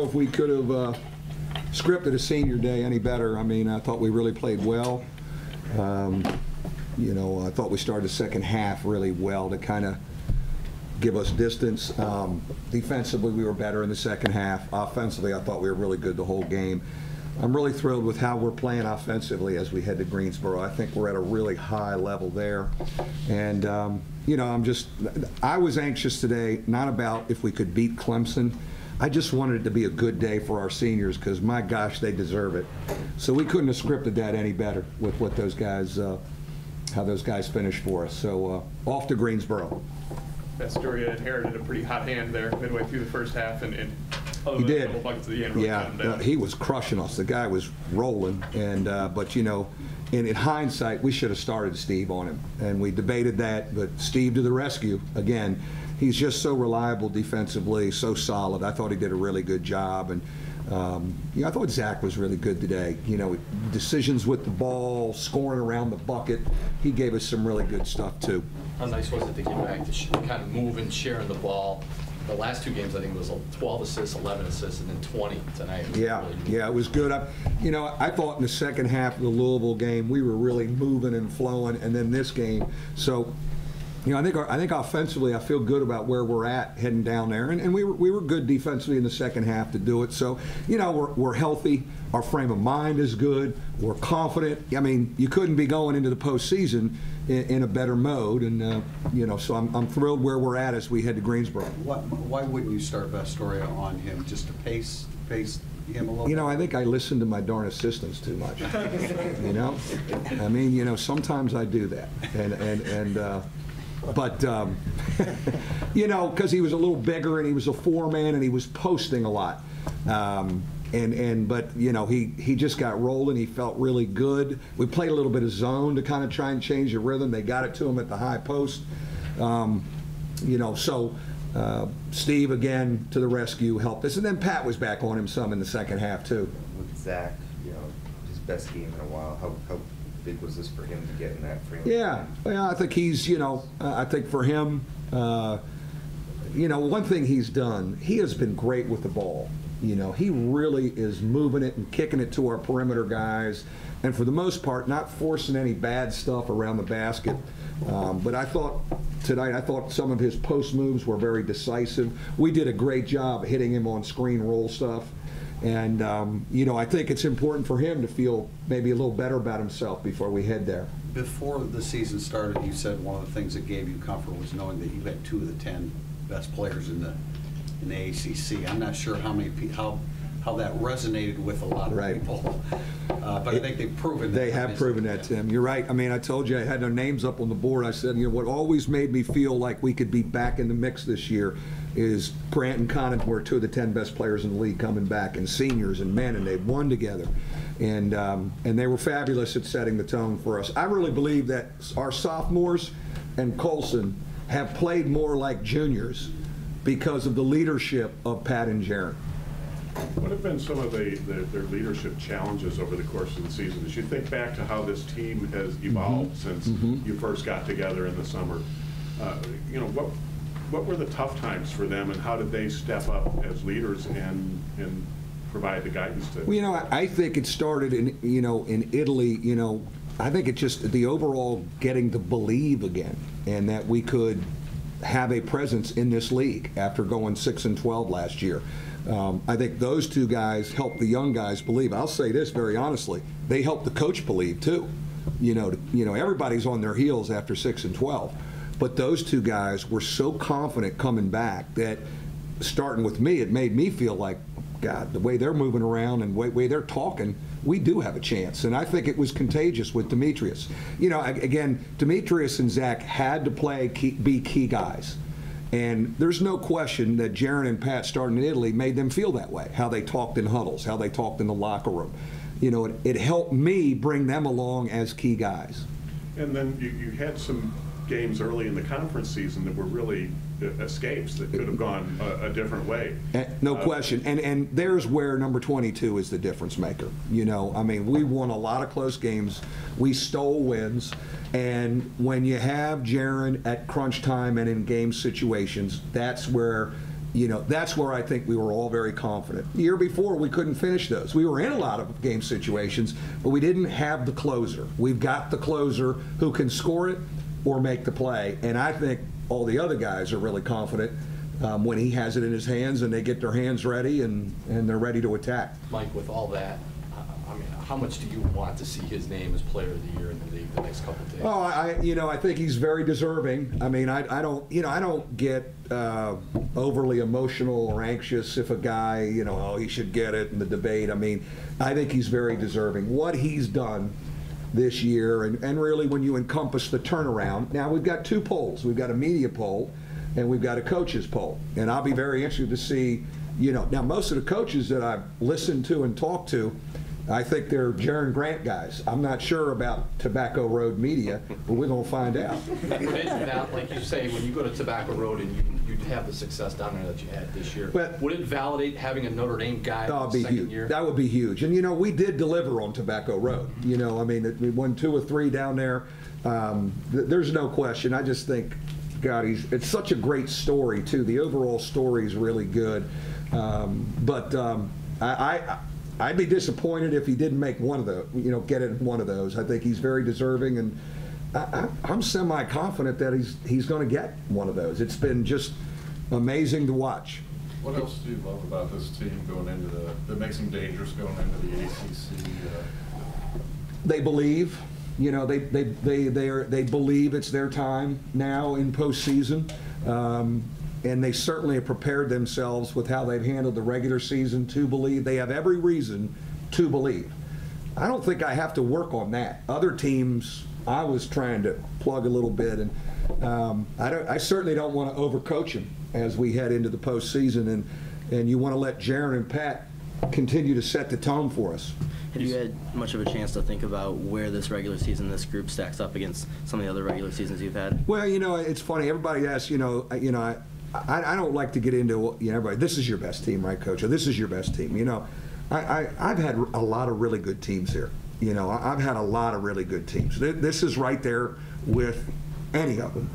know if we could have scripted a senior day any better. I mean, I thought we really played well. You know, I thought we started the second half really well to kind of give us distance. Defensively, we were better in the second half. Offensively, I thought we were really good the whole game. I'm really thrilled with how we're playing offensively as we head to Greensboro. I think we're at a really high level there. And, you know, I was anxious today, not about if we could beat Clemson. I just wanted it to be a good day for our seniors because, my gosh, they deserve it. So we couldn't have scripted that any better with what those guys, how those guys finished for us. So off to Greensboro. Astoria inherited a pretty hot hand there midway through the first half, and other he than did. a couple buckets at the end, really cut him down. He was crushing us. The guy was rolling, and but you know, in hindsight, we should have started Steve on him, and we debated that. But Steve to the rescue again. He's just so reliable defensively, so solid. I thought he did a really good job, and you know, I thought Zach was really good today. You know, decisions with the ball, scoring around the bucket. He gave us some really good stuff too. How nice was it to get back to kind of moving, sharing the ball? The last two games, I think it was 12 assists, 11 assists, and then 20 tonight. Yeah, yeah, it was good. You know, I thought in the second half of the Louisville game we were really moving and flowing, and then this game. So, you know, I think offensively, I feel good about where we're at heading down there, and we were good defensively in the second half to do it. So, you know, we're healthy. Our frame of mind is good. We're confident. I mean, you couldn't be going into the postseason in a better mode, and you know, so I'm thrilled where we're at as we head to Greensboro. Why wouldn't you start Astoria on him just to pace him a little? You know, I think I listen to my darn assistants too much. You know, I mean, you know, sometimes I do that, but you know, because he was a little bigger and he was a four-man and he was posting a lot. But you know, he just got rolling. He felt really good. We played a little bit of zone to kind of try and change the rhythm. They got it to him at the high post. You know, so Steve again to the rescue helped us, and then Pat was back on him some in the second half too. With Zach, you know, his best game in a while. How big was this for him to get in that frame? Yeah, well, I think he's, you know, I think for him, you know, one thing he's done, he has been great with the ball. You know, he really is moving it and kicking it to our perimeter guys, and for the most part, not forcing any bad stuff around the basket. But I thought tonight, some of his post moves were very decisive. We did a great job hitting him on screen roll stuff. And, you know, I think it's important for him to feel maybe a little better about himself before we head there. Before the season started, you said one of the things that gave you comfort was knowing that you had 2 of the 10 best players in the ACC. I'm not sure how that resonated with a lot of people, but I think they've proven that. They have proven that, Tim. You're right. I mean, I told you I had their names up on the board. I said, you know, what always made me feel like we could be back in the mix this year is Grant and Conant were 2 of the 10 best players in the league coming back, and seniors and men, and they've won together. And they were fabulous at setting the tone for us. I really believe that our sophomores and Colson have played more like juniors because of the leadership of Pat and Jaron. What have been some of their leadership challenges over the course of the season? As you think back to how this team has evolved since you first got together in the summer, you know, what were the tough times for them, and how did they step up as leaders and provide the guidance to? Well, you know, I think it started in Italy. You know, I think it's just the overall getting to believe again, and that we could have a presence in this league after going 6-12 last year. I think those 2 guys helped the young guys believe. I'll say this very honestly: they helped the coach believe too. You know, everybody's on their heels after 6-12, but those 2 guys were so confident coming back that, starting with me, it made me feel like, God, the way they're moving around and the way they're talking, we do have a chance. And I think it was contagious with Demetrius. You know, again, Demetrius and Zach had to be key guys. And there's no question that Jaron and Pat starting in Italy made them feel that way, how they talked in huddles, how they talked in the locker room. You know, it helped me bring them along as key guys. And then you had some games early in the conference season that were really escapes that could have gone a different way. No question. And there's where number 22 is the difference maker. You know, I mean, we won a lot of close games. We stole wins. And when you have Jaron at crunch time and in game situations, that's where that's where I think we were all very confident. The year before, we couldn't finish those. We were in a lot of game situations, but we didn't have the closer. We've got the closer who can score it or make the play, and I think all the other guys are really confident when he has it in his hands and they get their hands ready and they're ready to attack. Mike, with all that, I mean, how much do you want to see his name as player of the year in the league the next couple of days? Oh, I think he's very deserving. I mean, I don't get overly emotional or anxious if a guy, he should get it in the debate. I mean, I think he's very deserving. What he's done this year, and really when you encompass the turnaround, now we've got two polls. We've got a media poll and we've got a coaches poll. And I'll be very interested to see, now most of the coaches that I've listened to and talked to, I think they're Jaron Grant guys. I'm not sure about Tobacco Road Media, but we're going to find out. Would it validate, like you say, when you go to Tobacco Road and you have the success down there that you had this year, would it validate having a Notre Dame guy in the second year? That would be huge. And, we did deliver on Tobacco Road. I mean, we won 2 or 3 down there. There's no question. I just think, God, it's such a great story, too. The overall story is really good. I'd be disappointed if he didn't make one of those, get it in one of those. I think he's very deserving, and I'm semi-confident that he's going to get one of those. It's been just amazing to watch. What else do you love about this team going into that makes them dangerous going into the ACC? They believe. They believe it's their time now in postseason. And they certainly have prepared themselves with how they've handled the regular season to believe. They have every reason to believe. I don't think I have to work on that. Other teams, I was trying to plug a little bit, and I certainly don't want to overcoach them as we head into the postseason, and you want to let Jaron and Pat continue to set the tone for us. Have you had much of a chance to think about where this regular season, this group stacks up against some of the other regular seasons you've had? Well, it's funny. Everybody asks, I don't like to get into, everybody, this is your best team, right, Coach? Or this is your best team. I've had a lot of really good teams here. I've had a lot of really good teams. This is right there with any of them.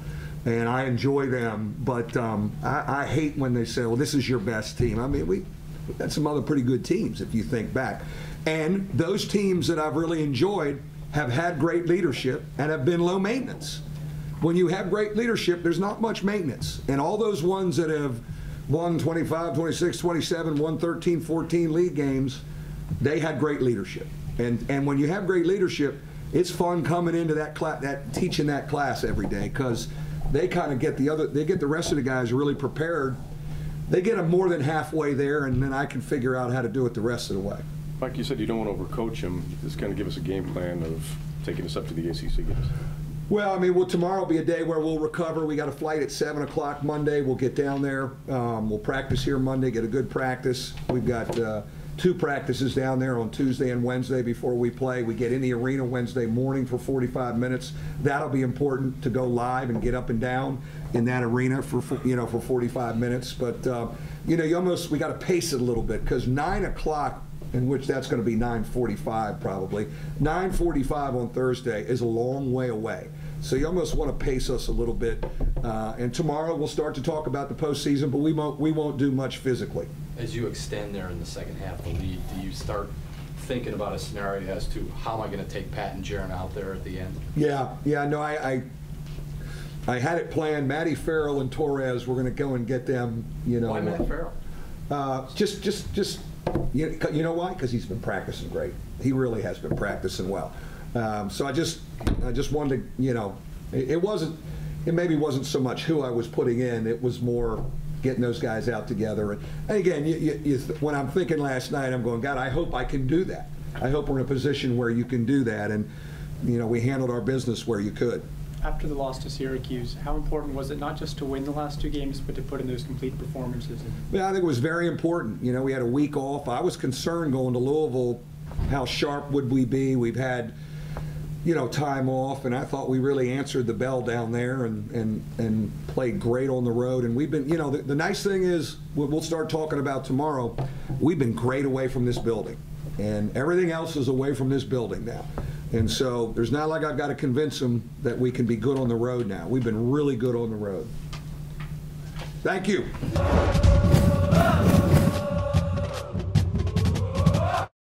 And I enjoy them, but I hate when they say, well, this is your best team. I mean, we've had some other pretty good teams if you think back. And those teams that I've really enjoyed have had great leadership and have been low maintenance. When you have great leadership, there's not much maintenance. And all those ones that have won 25, 26, 27, won 13, 14 league games, they had great leadership. And when you have great leadership, it's fun coming into teaching that class every day, because they kind of get the rest of the guys really prepared. They get them more than halfway there, and then I can figure out how to do it the rest of the way. Like you said, you don't want to overcoach him. Just kind of give us a game plan of taking us up to the ACC games. Well, I mean, tomorrow will be a day where we'll recover. We got a flight at 7 o'clock Monday. We'll get down there. We'll practice here Monday, get a good practice. We've got 2 practices down there on Tuesday and Wednesday before we play. We get in the arena Wednesday morning for 45 minutes. That'll be important to go live and get up and down in that arena for 45 minutes. But, we got to pace it a little bit, because 9 o'clock, in which that's going to be 9:45 probably. 9:45 on Thursday is a long way away. So you almost want to pace us a little bit. And tomorrow we'll start to talk about the postseason, but we won't do much physically. As you extend there in the second half of the league, do you start thinking about a scenario as to how am I going to take Pat and Jaron out there at the end? Yeah, no, I had it planned. Matty Farrell and Torres, we're going to go and get them. Why Matt Farrell? Just. You know why? Because he's been practicing great. He really has been practicing well. So I just wanted to, it maybe wasn't so much who I was putting in. It was more getting those guys out together. And again, when I'm thinking last night, I'm going, God, I hope I can do that. I hope we're in a position where you can do that. And, we handled our business where you could. After the loss to Syracuse, how important was it not just to win the last 2 games, but to put in those complete performances? Yeah, I think it was very important. We had a week off. I was concerned going to Louisville, how sharp would we be? We've had, time off, and I thought we really answered the bell down there and played great on the road. And we've been, the nice thing is, we'll start talking about tomorrow, we've been great away from this building. And everything else is away from this building now. And so there's not like I've got to convince them that we can be good on the road now. We've been really good on the road. Thank you.